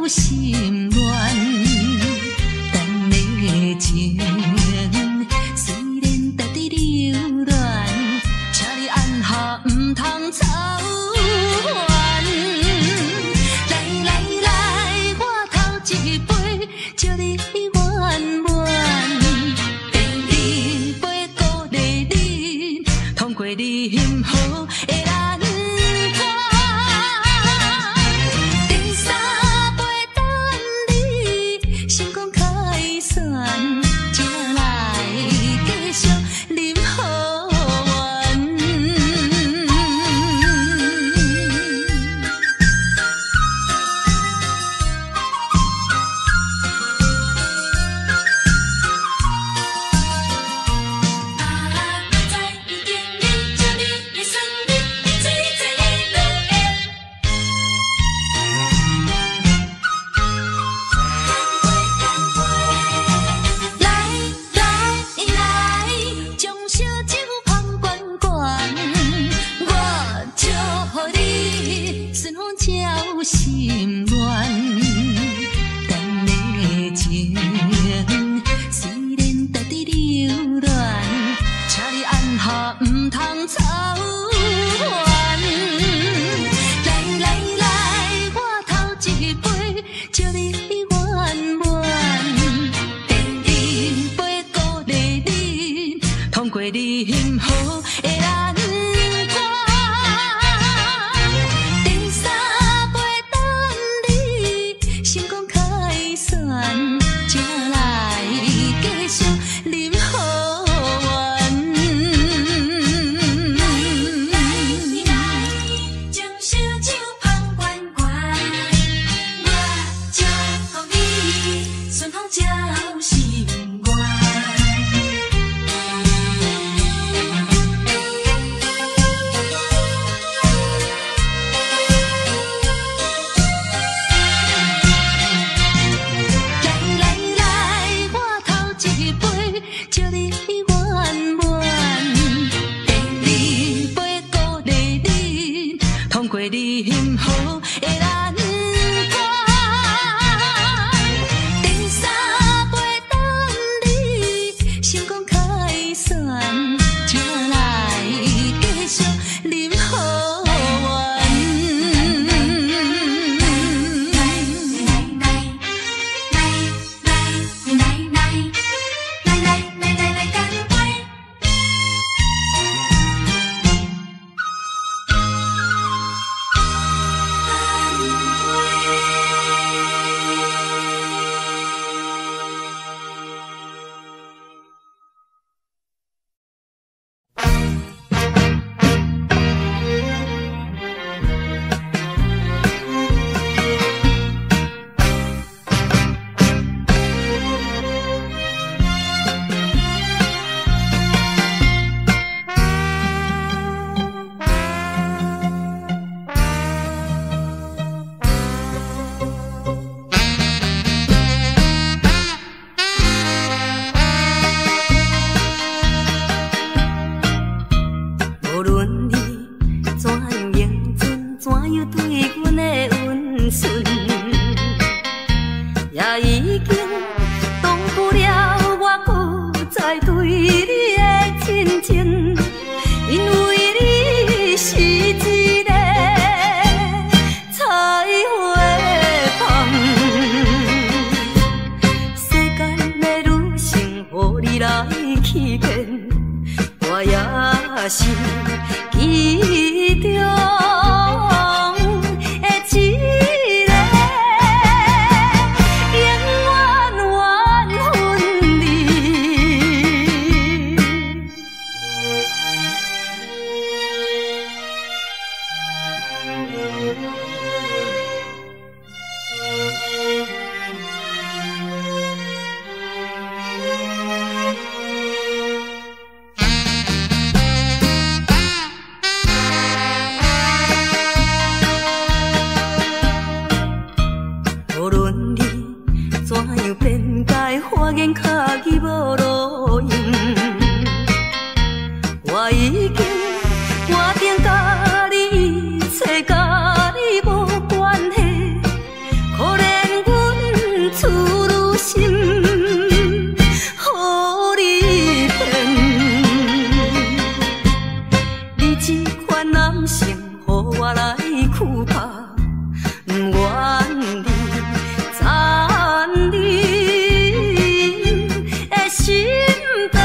心乱，等的情虽然在伫流乱，请你按下唔通操烦。来来来，我头一杯，祝你圆满。第二杯鼓励你，通过你幸福的难关。第三杯等你成功开选，才来继续饮好运。心乱，等的情虽然在伫流乱，请你按下唔通操烦。来来来，我头一杯，祝你圆满。第二杯鼓励你，通过你幸福的难关。成功开选，才来继续饮好运。来将烧酒捧悬悬，我祝福你顺风照心愿。祝你圆满，第二杯鼓励你，通过你幸福的难关。第三杯等你成功开选，才来继续饮好运。无论你怎样认真，怎样对阮的温顺，也已经挡不了我搁再对你的真情，因为你是一个彩花芳，世间的女性，予你来欺骗。我也是其中的一个，永远缘分你。花言巧语无路用，我已经决定甲你一切甲你无关系。可怜处女心，予你骗。你这款男性，予我来躯拍，不愿你残你的心肠。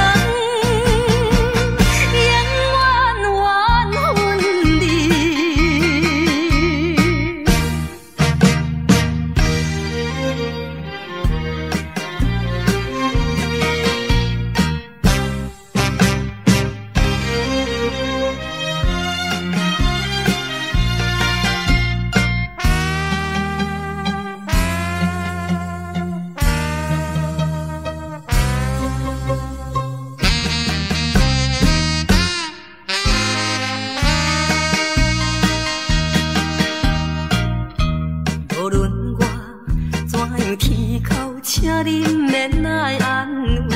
请你免来安慰，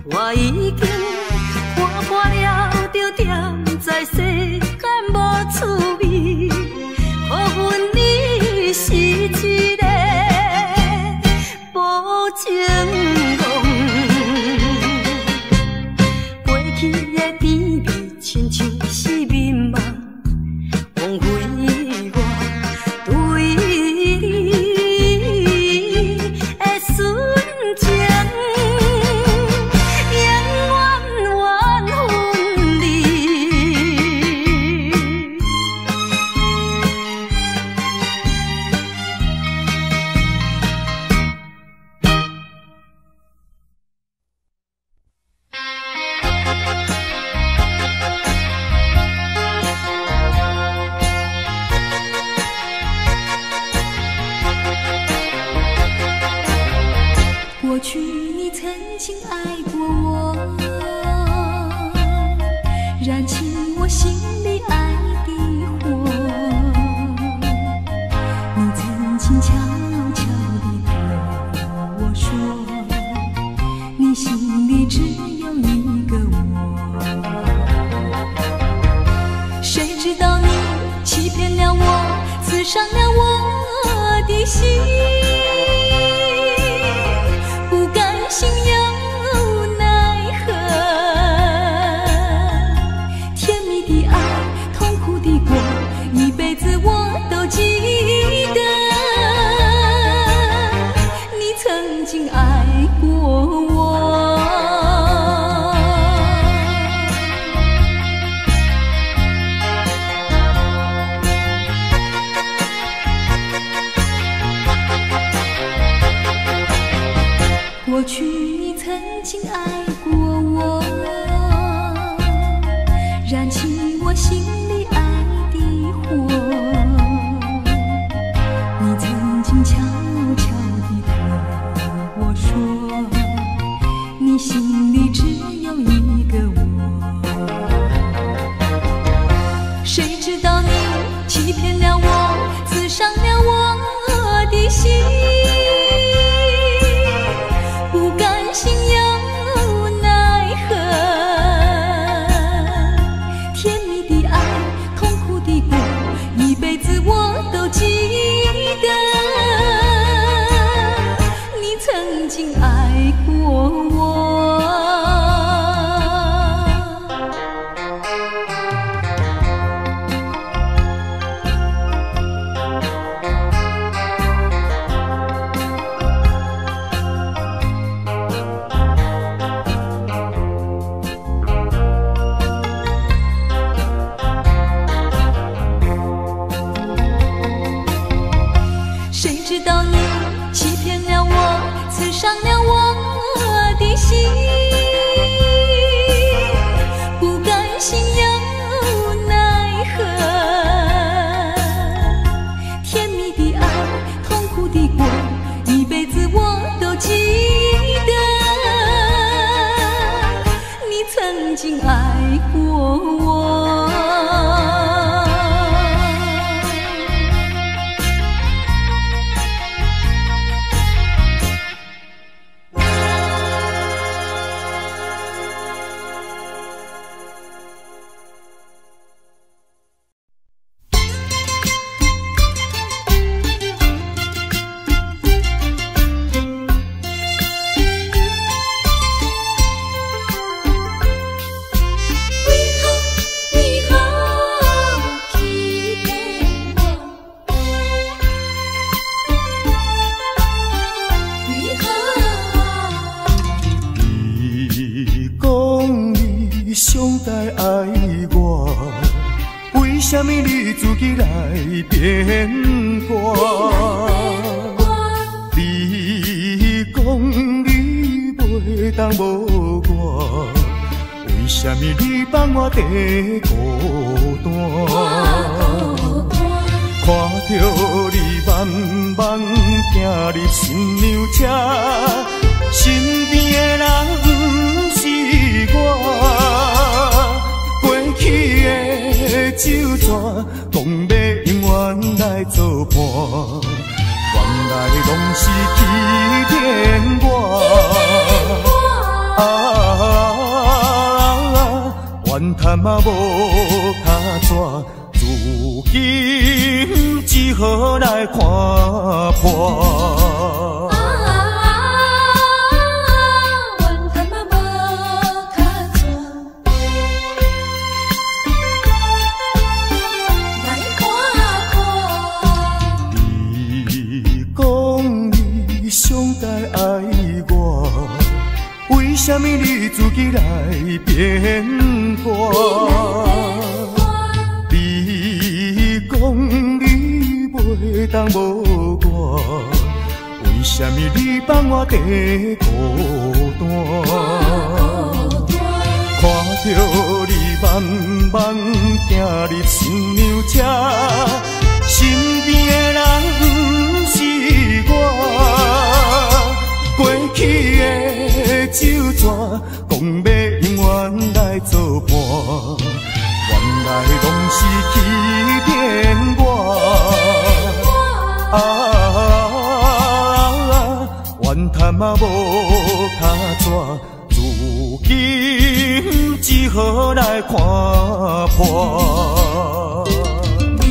我已经看破了，就踮在世间无趣味。可阮你是一个无情郎，过去的甜蜜亲像是眠梦，枉费我对你。过去你曾经爱过我，燃起我心里爱的火。你曾经悄悄地对我说，你心里只有一个我。谁知道你欺骗了我，刺伤了我的心。心有奈何，甜蜜的爱，痛苦的过，一辈子我都记得。你曾经爱过我，过去你曾经爱过我，燃起我心里爱的火。你曾经悄悄地对我说，你心里只有一个我。谁知道你欺骗了我，刺伤了我的心。心有奈何，甜蜜的爱，痛苦的过，一辈子我都记得。你曾经爱过我。知道你欺骗了我，刺伤了我的心，不甘心又奈何，甜蜜的爱，痛苦的过，一辈子我都记得。你曾经爱过我。爱我？为什么你自己来变卦？你讲你袂当无我，为什么你放我在孤单？看着你慢慢行入新娘车，身边的人不是我。过去的酒泉，讲要永远来作伴，原来拢是欺骗我。怨叹嘛无卡纸。如今只好来看破。怨叹嘛无卡纸，来看破。你讲你上该爱我，为什么你自己来变卦？讲你袂当无我，为什么你放我在孤单？看着你慢慢行入新娘车，身边的人不是我。过去的酒泉，讲要永远来作伴。原来拢是欺骗我，怨叹嘛无卡纸，如今只好来看破。你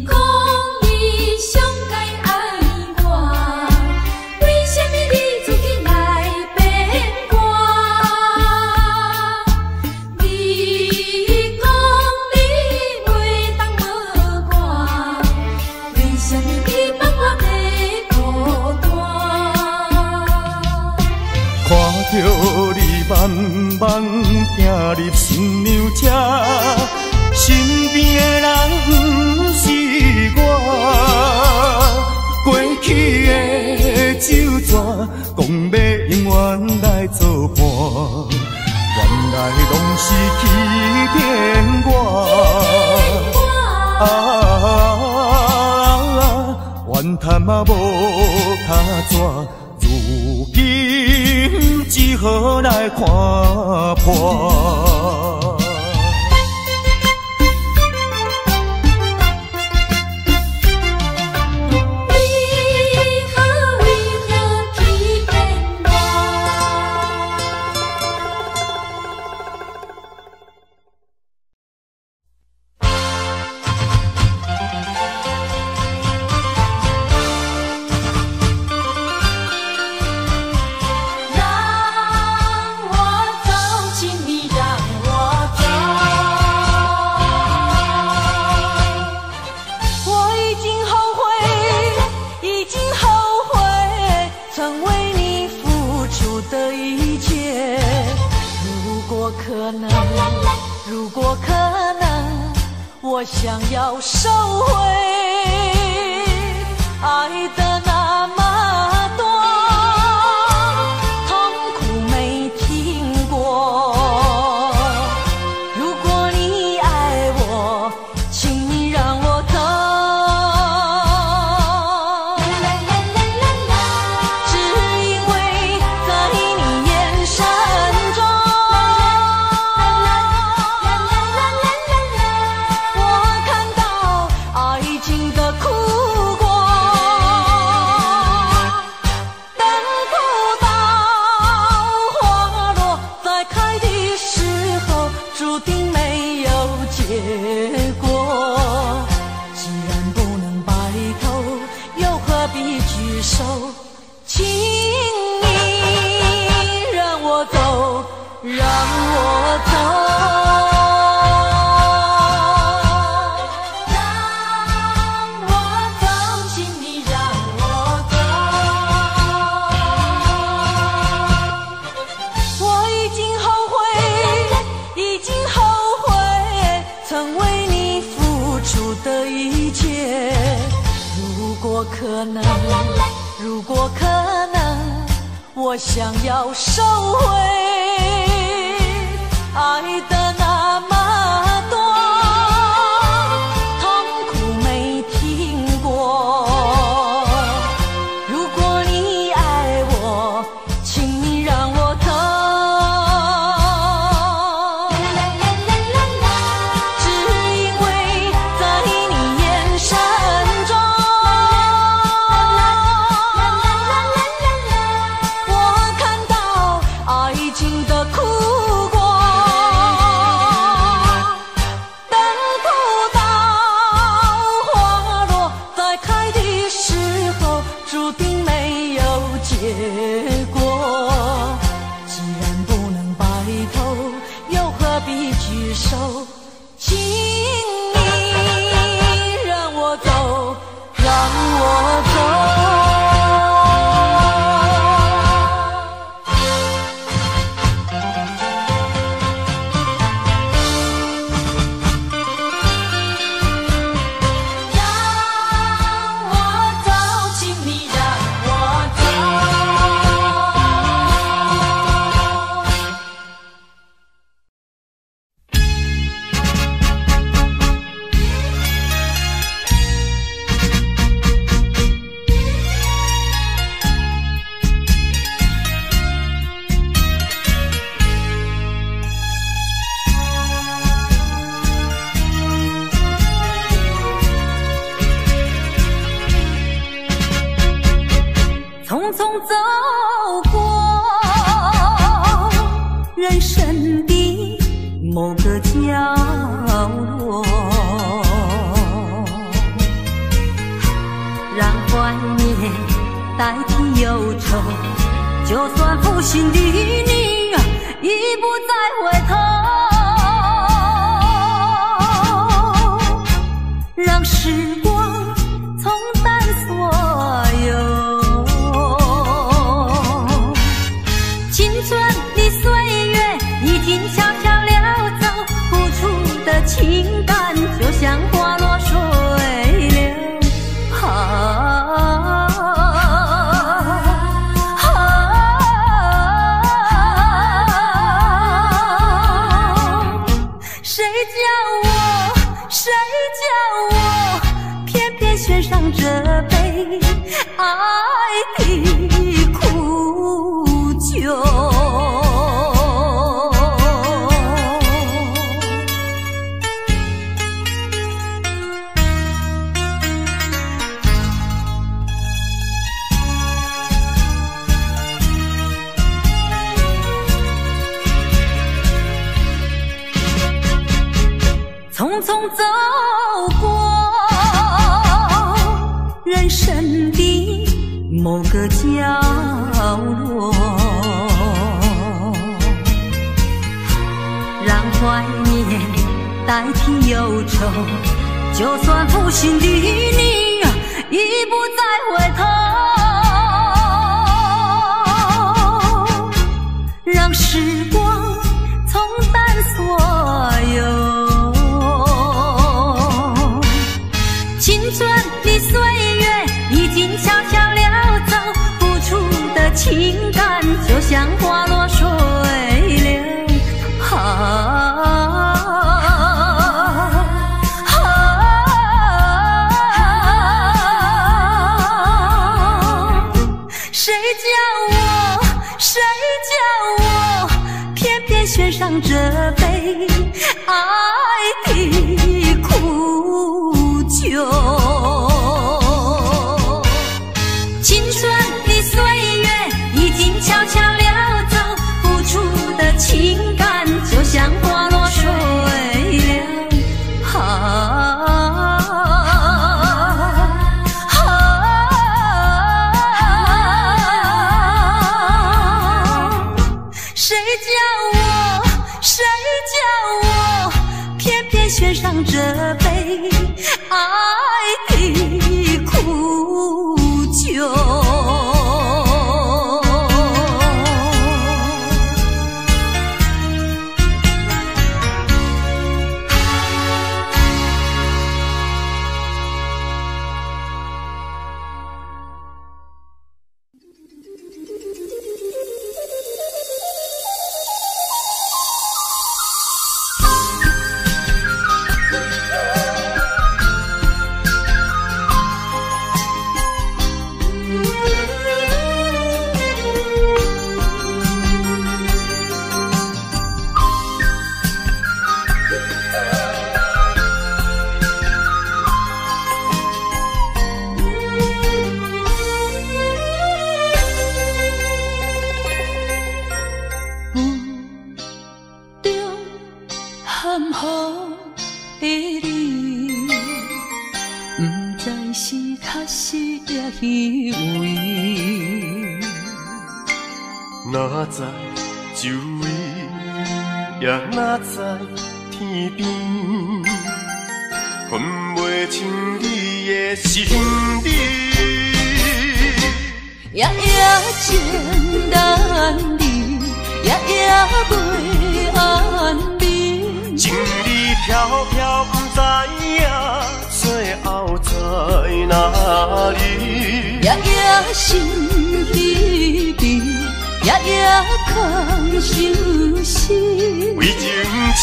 讲你上该爱我，为什么你自己来变卦？你讲你袂当无我，为什么你放我在孤单？看着你慢慢行入新娘车，身边的人不是我。过去的酒泉，讲要永远来作伴，原来拢是欺骗我。怨叹嘛无卡纸，如今只好来看破。如果可能，我想要收回爱的那么多，痛苦没听过。如果你爱我，请你让我走。只因为在你眼神中，我看到爱情的苦果。等不到花落再开的时候，注定没有结果。既然不能白头，又何必举手？请你让我走，让我走。让我走，请你让我走。我已经后悔，已经果可能，如果可能，我想要收回爱的那么多，痛苦没听过。如果你爱我，请你让我走。只因为在你眼神中，我看到爱情的哭光。等不到花落再开的时候，注定没有结果。既然不能白头，又何必举手？请你让我走，让我走。让我走，请你让我走。匆匆走过人生的某个角落，让怀念代替忧愁。就算负心的你已不再回头，让时光冲淡所有。青春的岁月已经悄悄溜走，付出的情感就像花落水流。谁叫我偏偏选上这杯爱的苦酒？匆匆走过人生的某个角落，让怀念代替忧愁。就算负心的你已不再回头，让时光冲淡所有。青春的岁月已经悄悄溜走，付出的情感就像花落水流。谁叫我偏偏选上这杯爱的苦酒？青春的岁月已经悄悄溜走，付出的情感就像花落水流。谁叫我偏偏选上这杯爱的苦酒？虚伪。哪知周围，也哪知天边，分袂清你的心理。夜夜情难离，夜夜袂安眠。情意飘飘，不知影最后在哪里。夜夜心稀微，夜夜空相思。为情痴，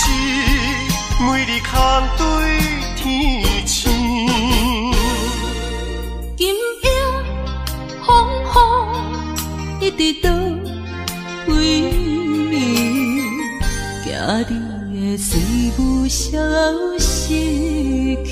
每日空对天星。今夜风雨一直倒为暝，惊你的随无消息去。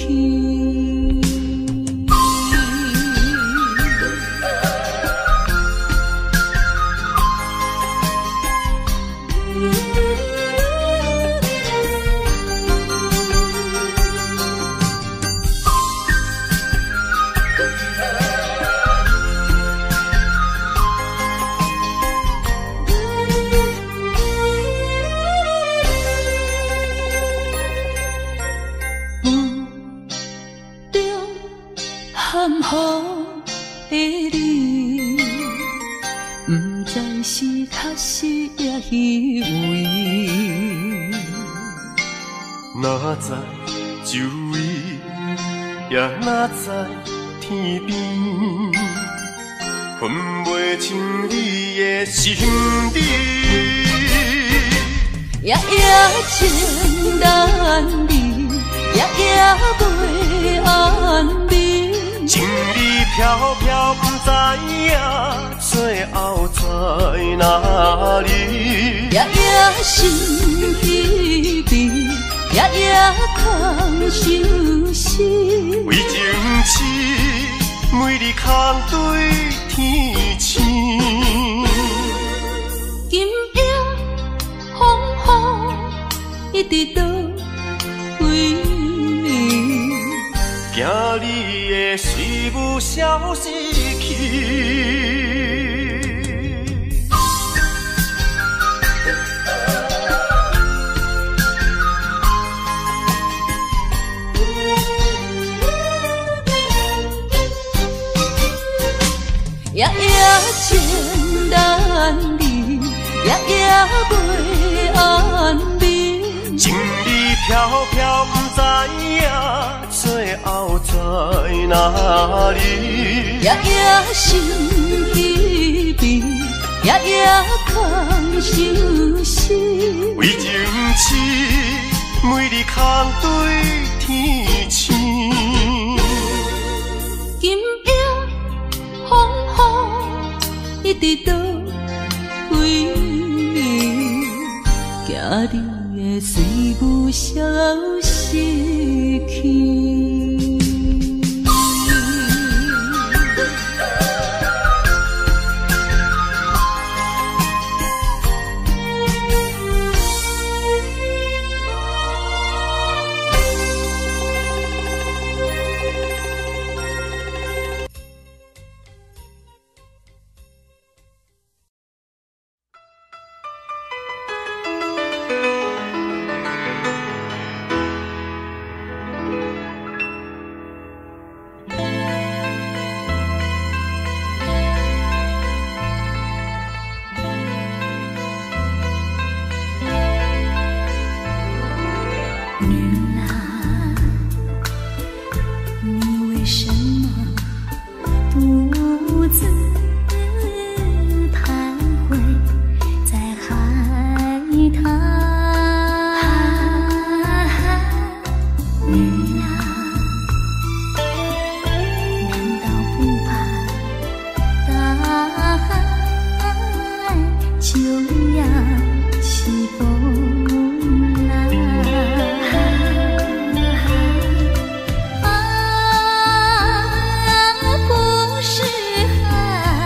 含糊的你，不知是确实也虚伪。哪知周围，也哪知天边，分袂清你的心理。夜夜情难离，夜夜袂安眠。情意飘飘，不知影最后在哪里。夜夜心稀微，夜夜空相思。为情痴，每日空对天星。今夜风雨一直倒为暝，惊你的随无消息去。夜夜情难离，夜夜袂安眠。情意飘飘，不知影最后在哪里。夜夜心稀微，夜夜空相思。为情痴，每日空对天星。今夜风雨一直倒为暝，惊你的随无消息去。不是海。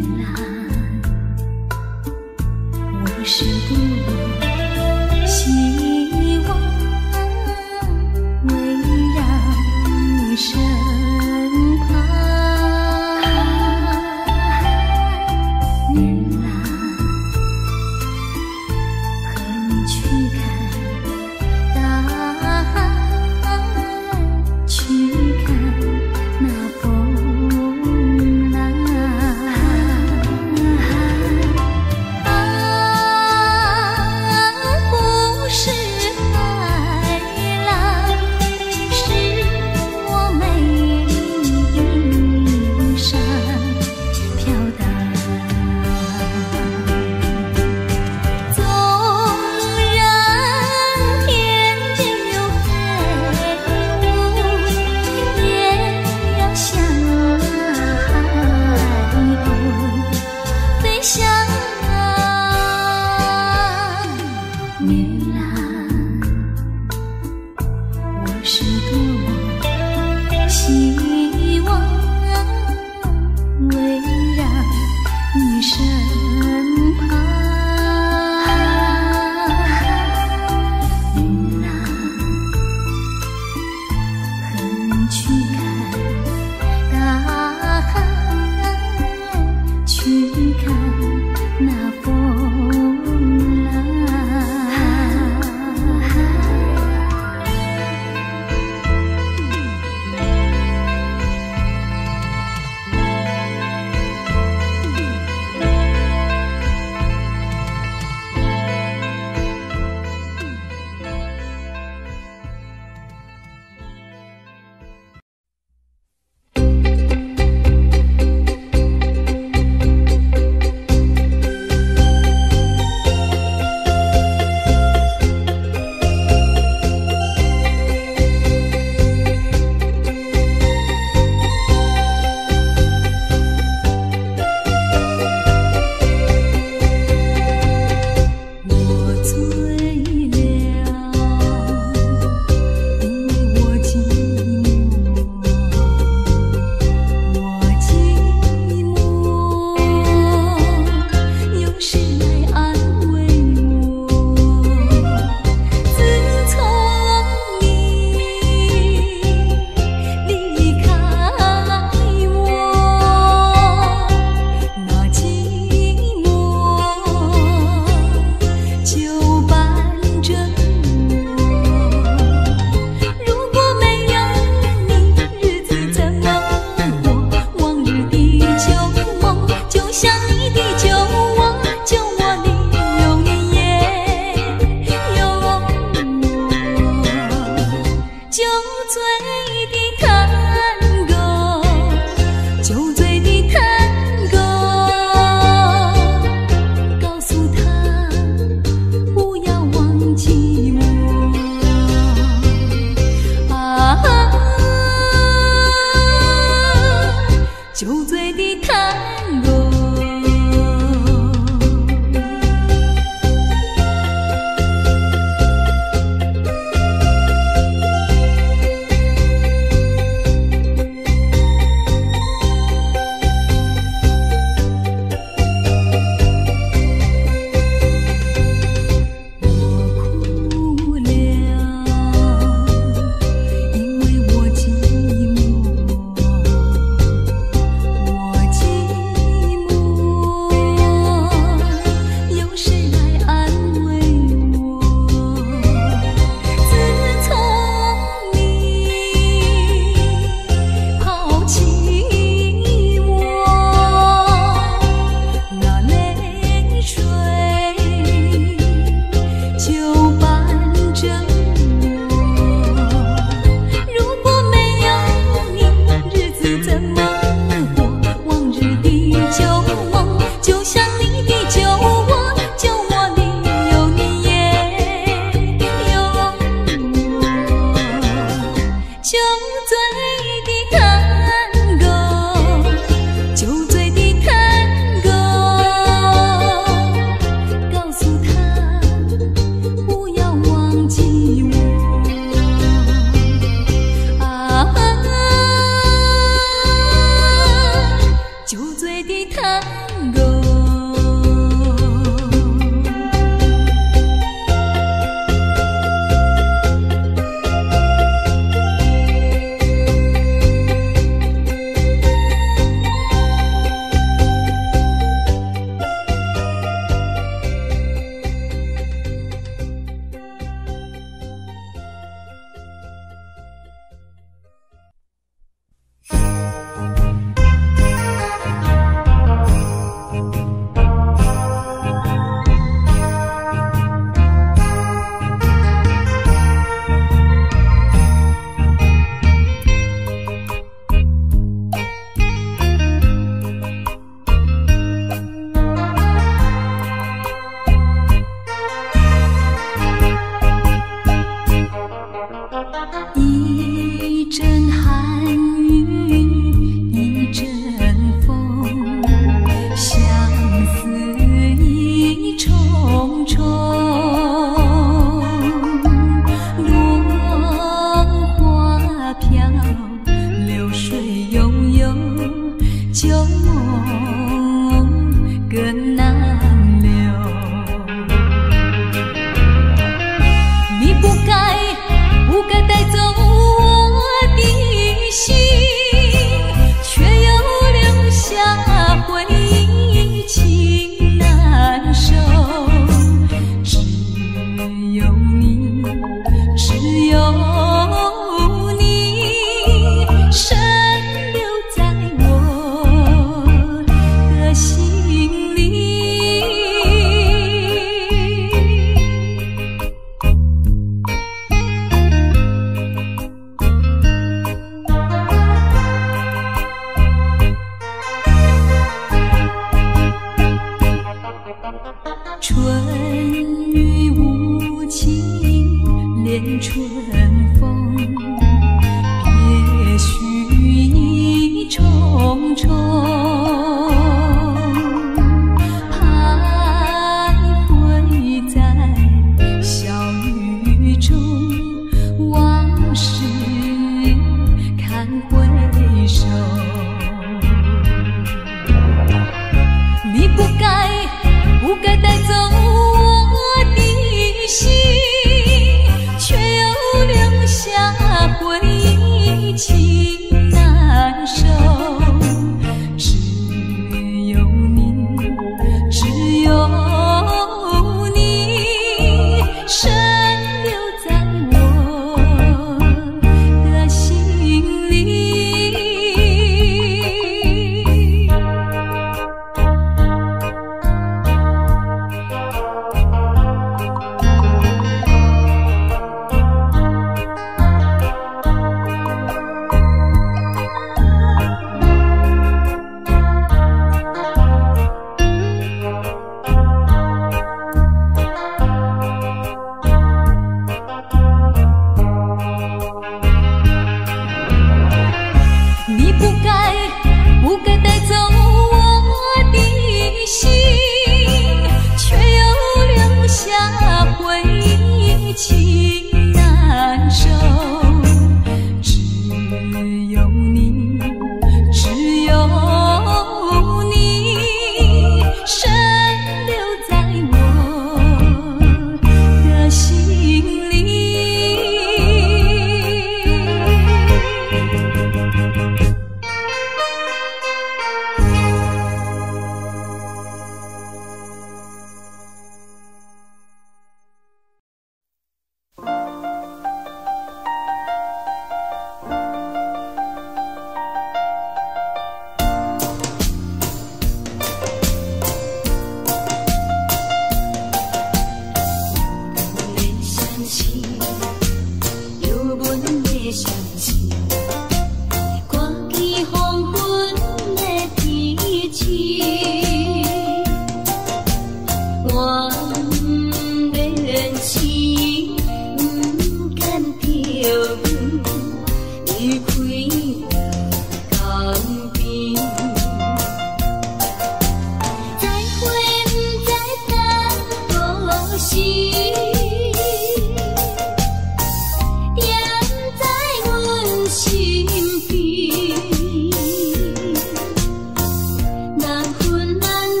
难分难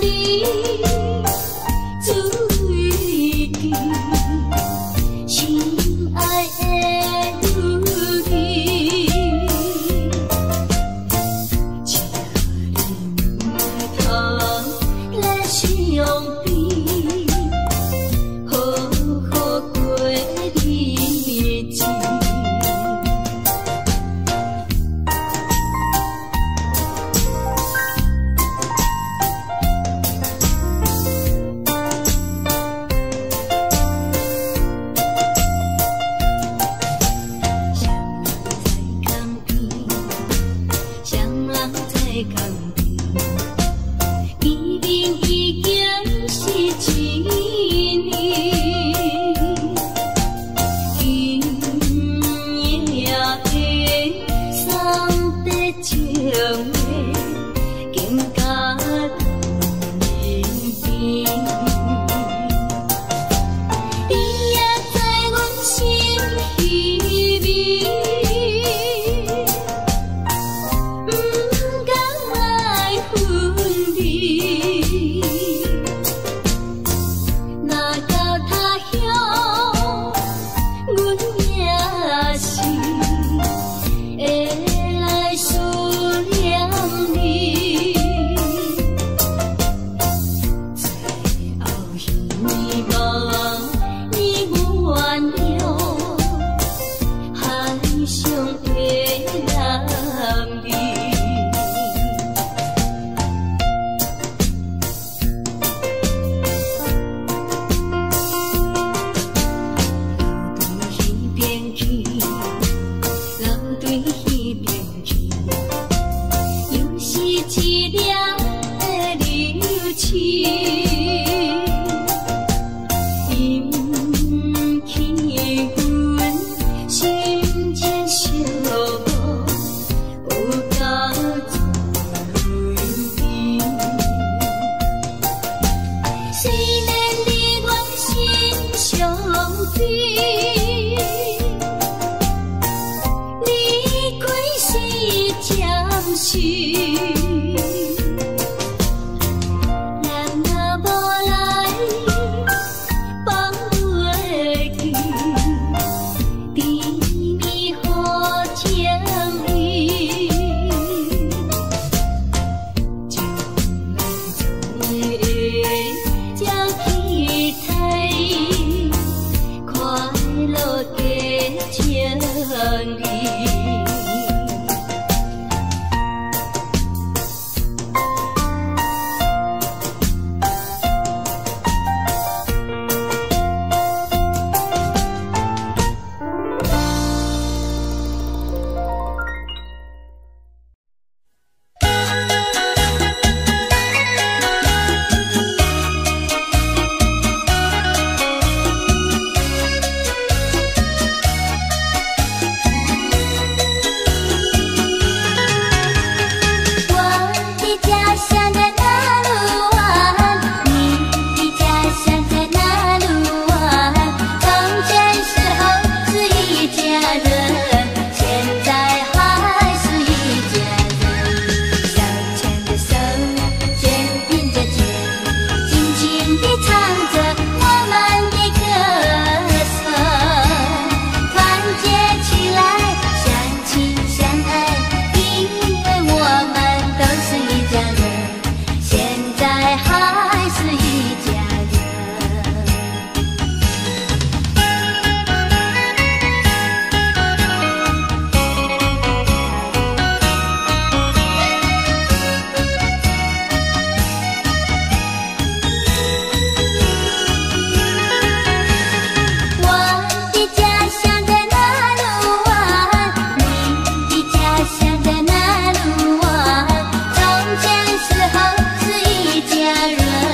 家人。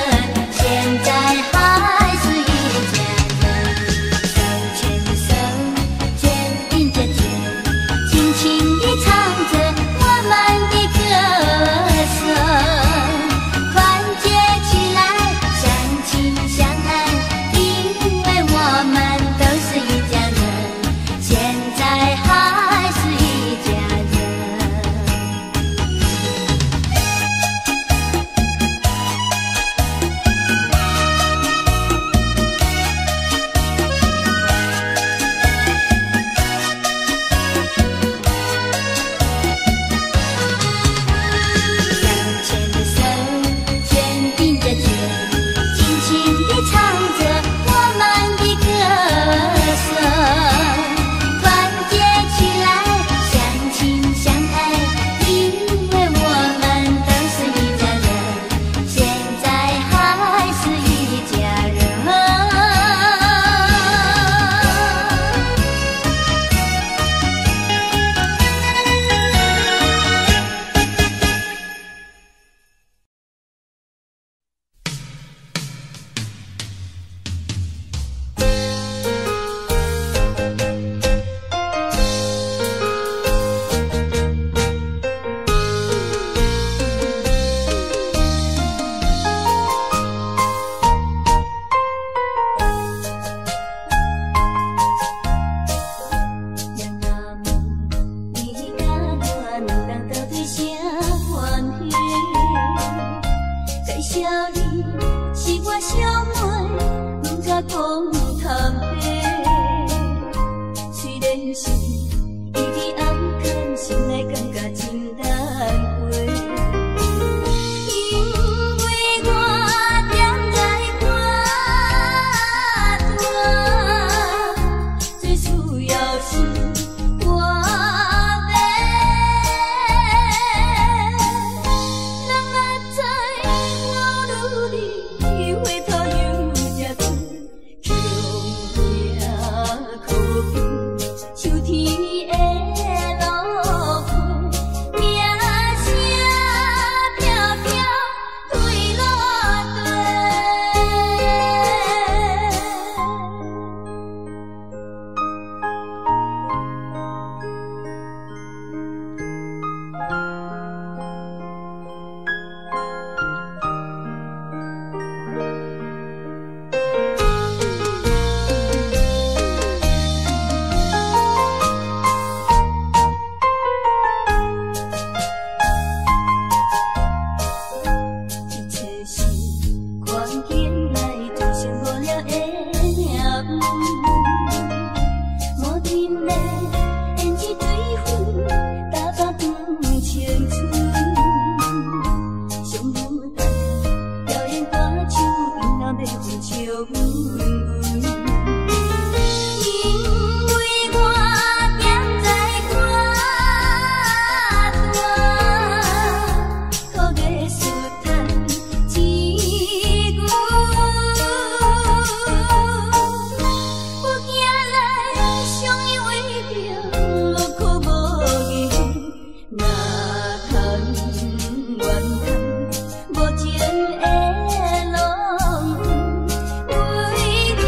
是我小妹，不敢讲坦白。虽然是伊伫暗藏，心内感觉真难过。因为我踮在肝大，最需要是我妹。人若知我愈离回头又才转，强命可比秋天的落花，名声飘飘退落地。一切是看见来造成无了的命运，无甜的胭脂对分，打发长青春。上舞台表演歌手，因若要分笑阮阮。因为我踮在肝大，靠艺术赚钱阮。我行来相依为命，落苦无言，哪通怨叹无情的浪费？为天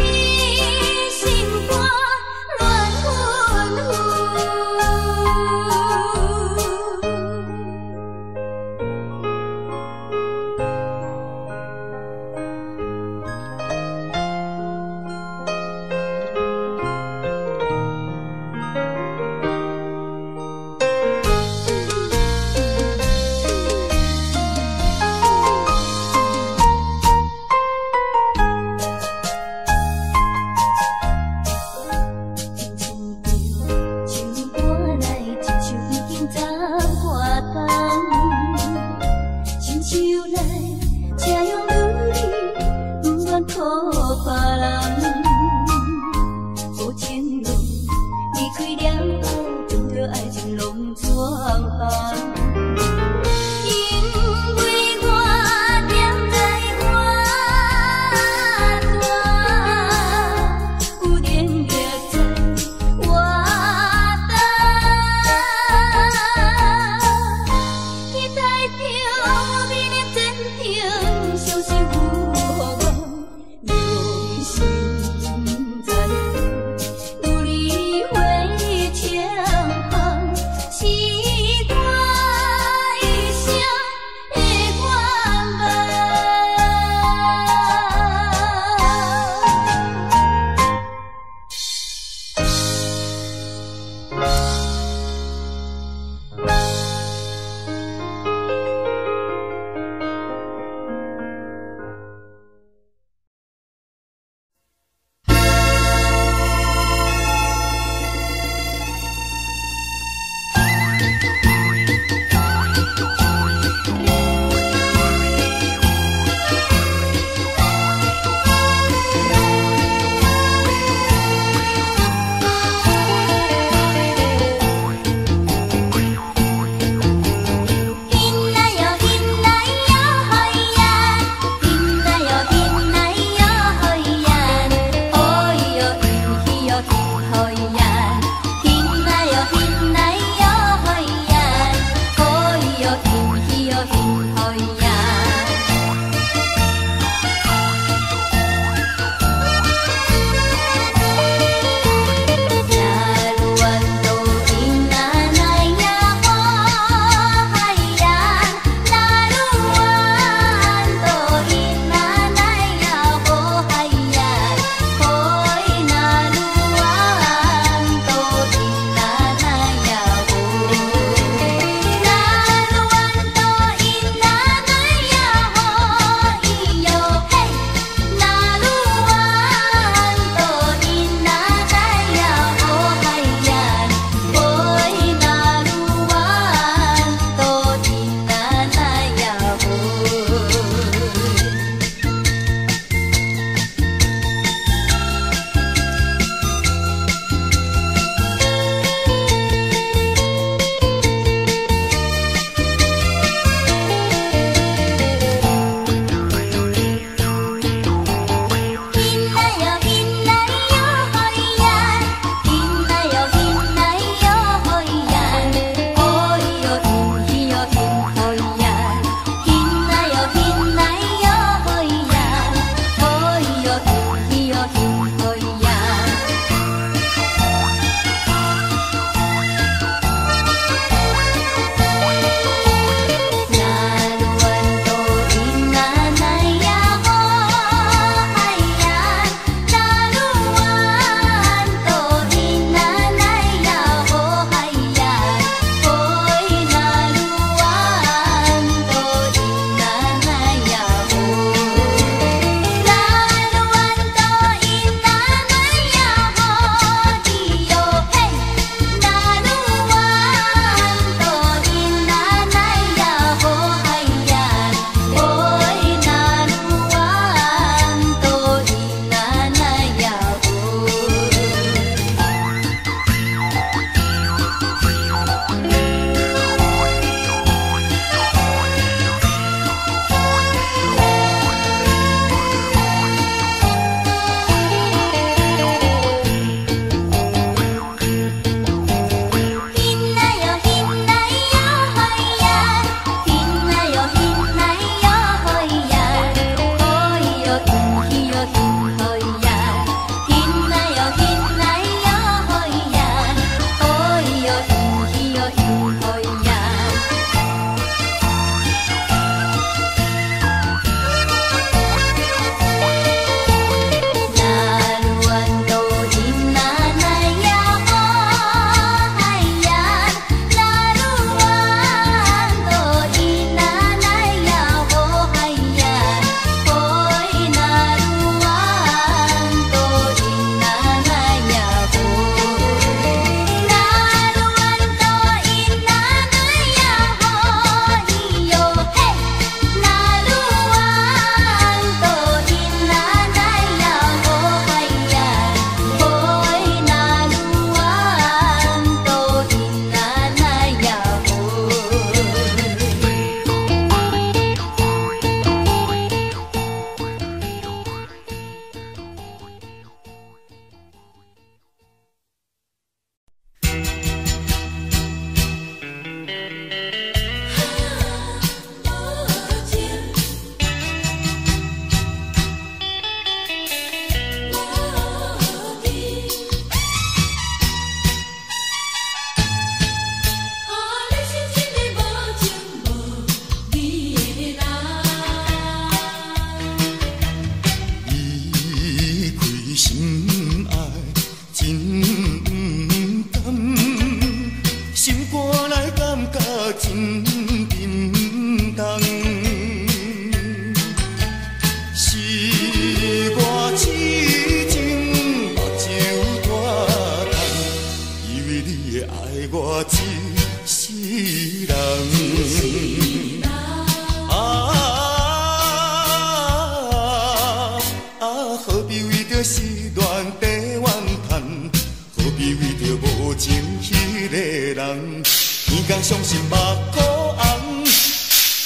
天伤心目眶红，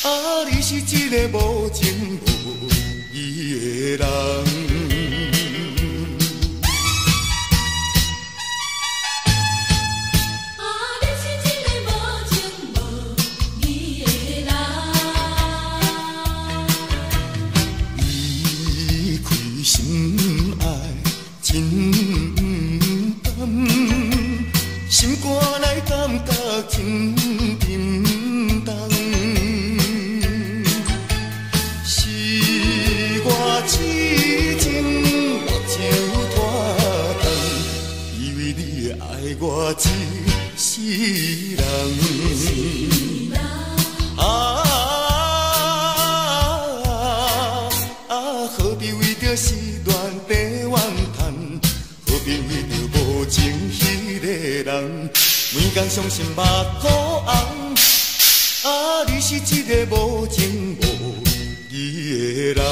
啊，你是一个无情无义的人。心爱真甘，心肝内感觉真沉重。是我痴情目睭拖重，以为你会爱我一世人。何必为着时乱地怨叹？何必为着无情迄个人？每天伤心目眶红，啊，你是一个无情无义的人。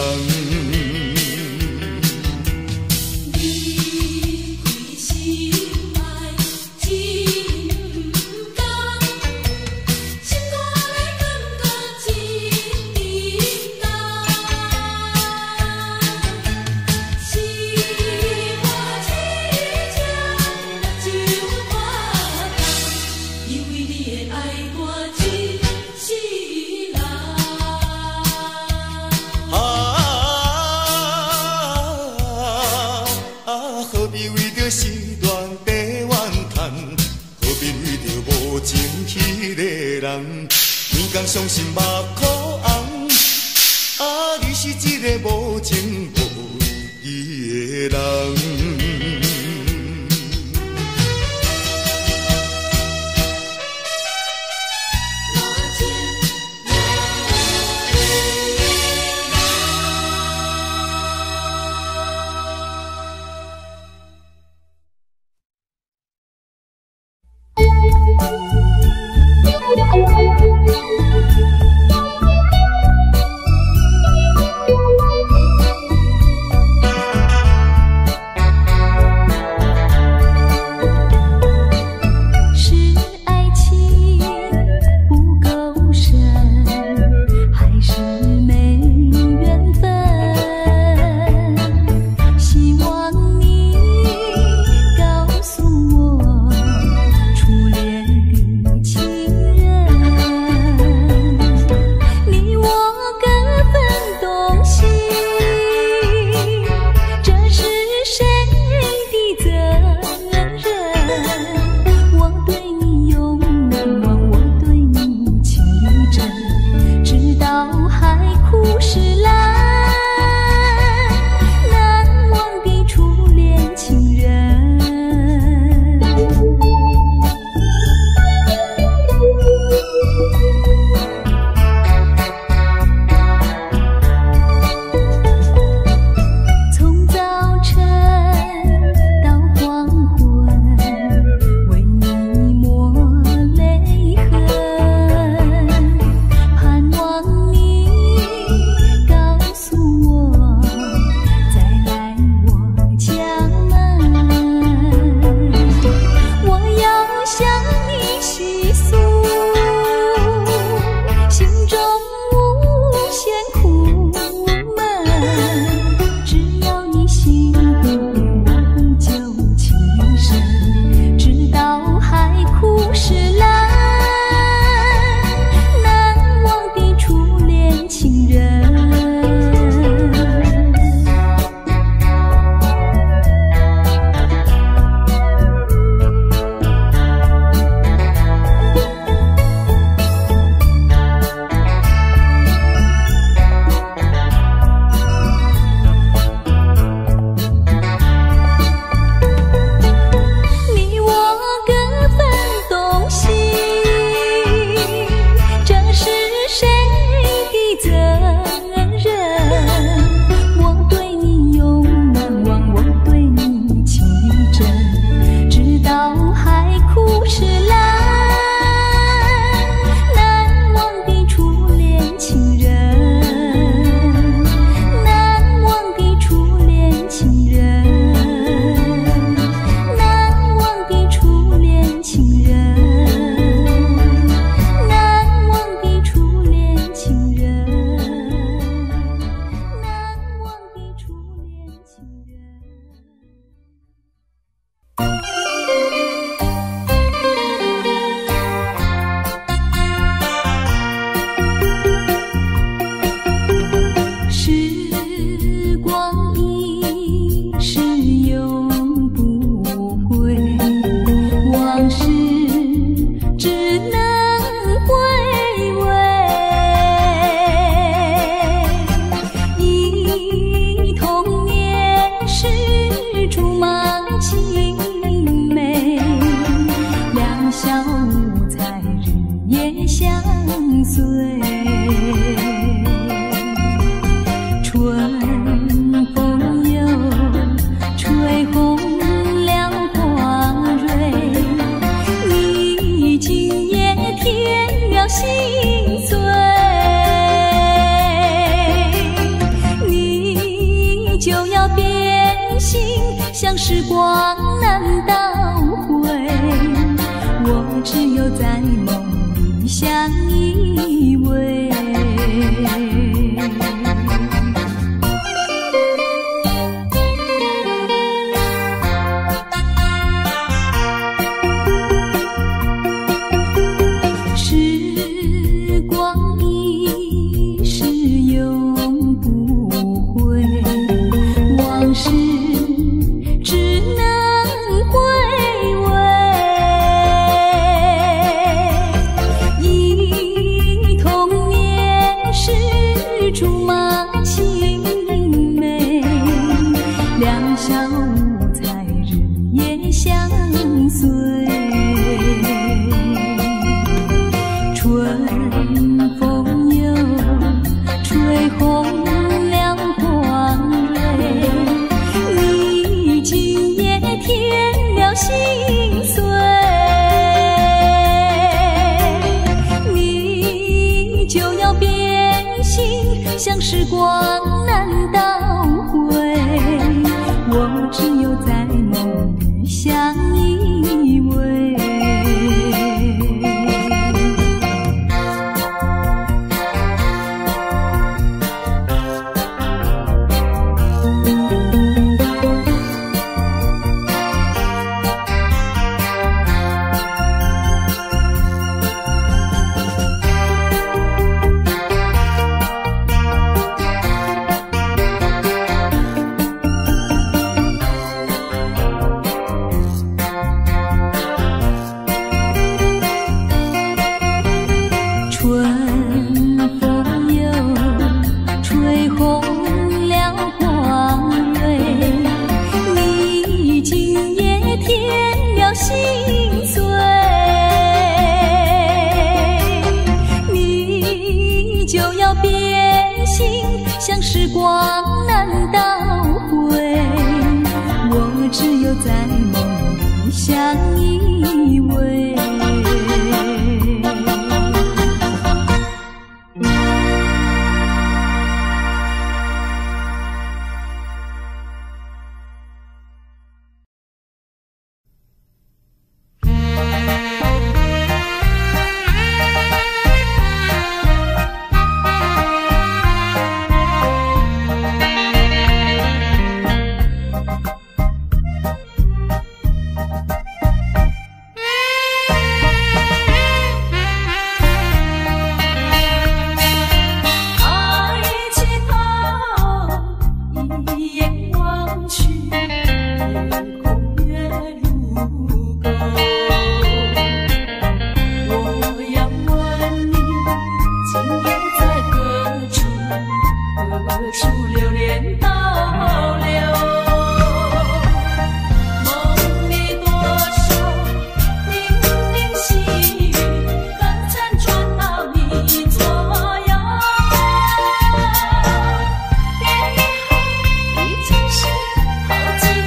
何必为着时乱地怨叹？何必为着无情迄个人？每天伤心目眶红，啊，你是一个无情无义的人。随。春风又吹红了花蕊，你今夜添了心碎，你就要变心，像时光难倒回，我只有在梦里相依偎。时光一逝永不回，往事只能回味。忆童年时竹马青梅，两小无猜日夜相随。春风又吹红了花蕊，你今夜添了心碎，你就要变心，像时光难倒回，我只有在梦里相依偎。春风又吹红了花蕊，你今夜添了心碎，你就要变心，像时光难倒回，我只有在梦里相依偎。好几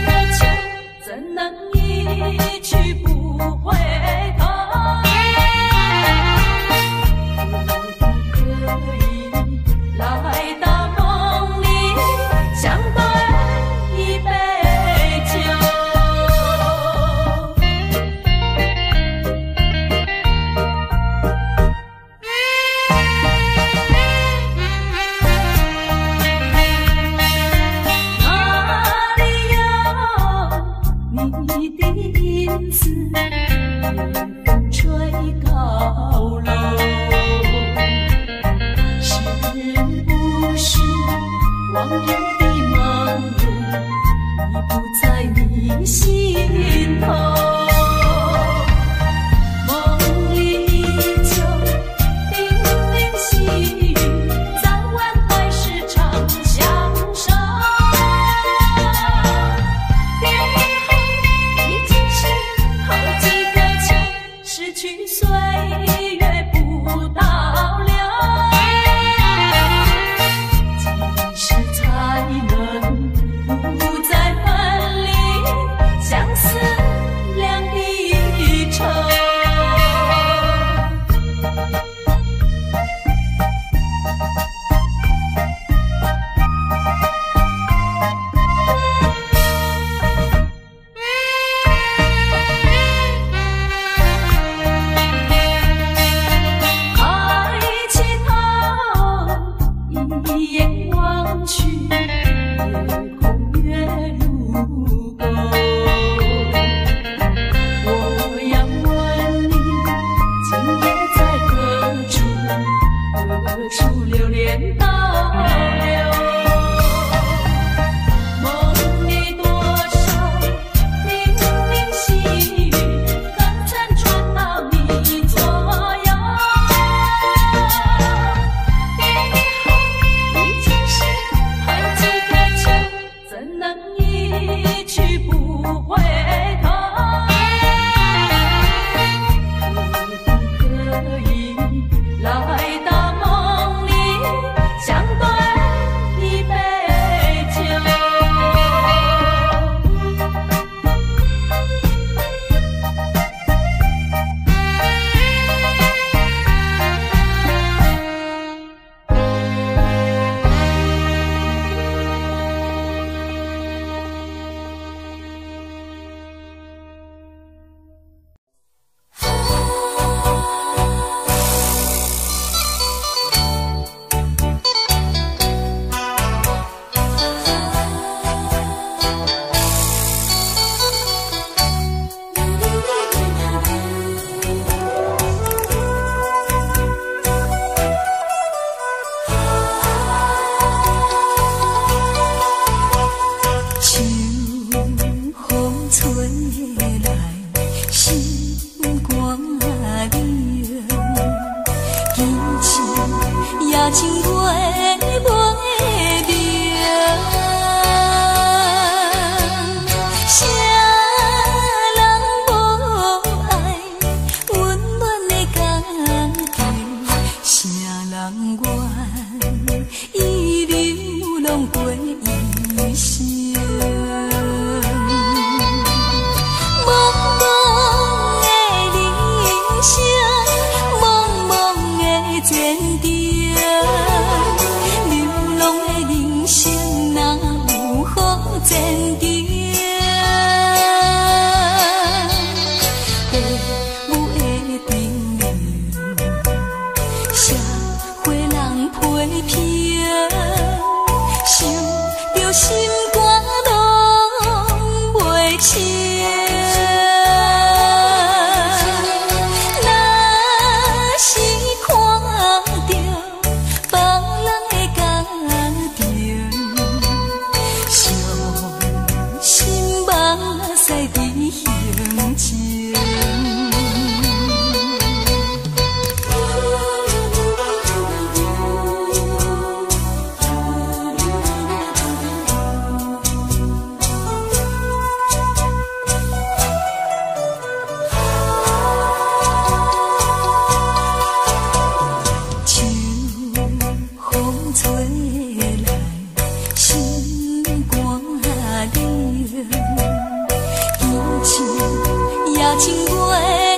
情月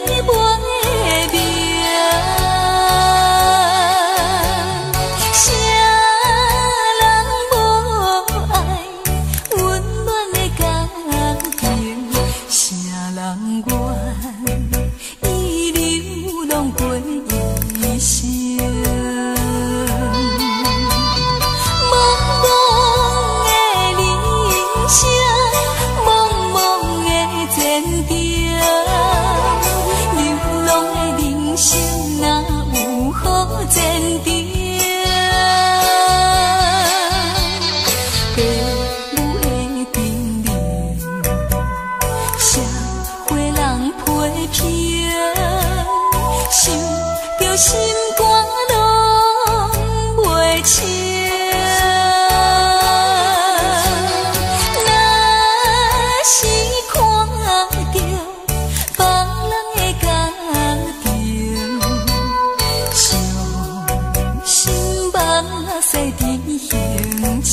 月明，谁人无爱温暖的家庭？谁人愿意流浪过一生？茫茫的人生，茫茫的前程，流浪的人生哪有好前程？父母的叮咛，社会人批评，想着心肝拢袂清。若是看着别人的家庭，伤心目屎甜形情。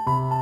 我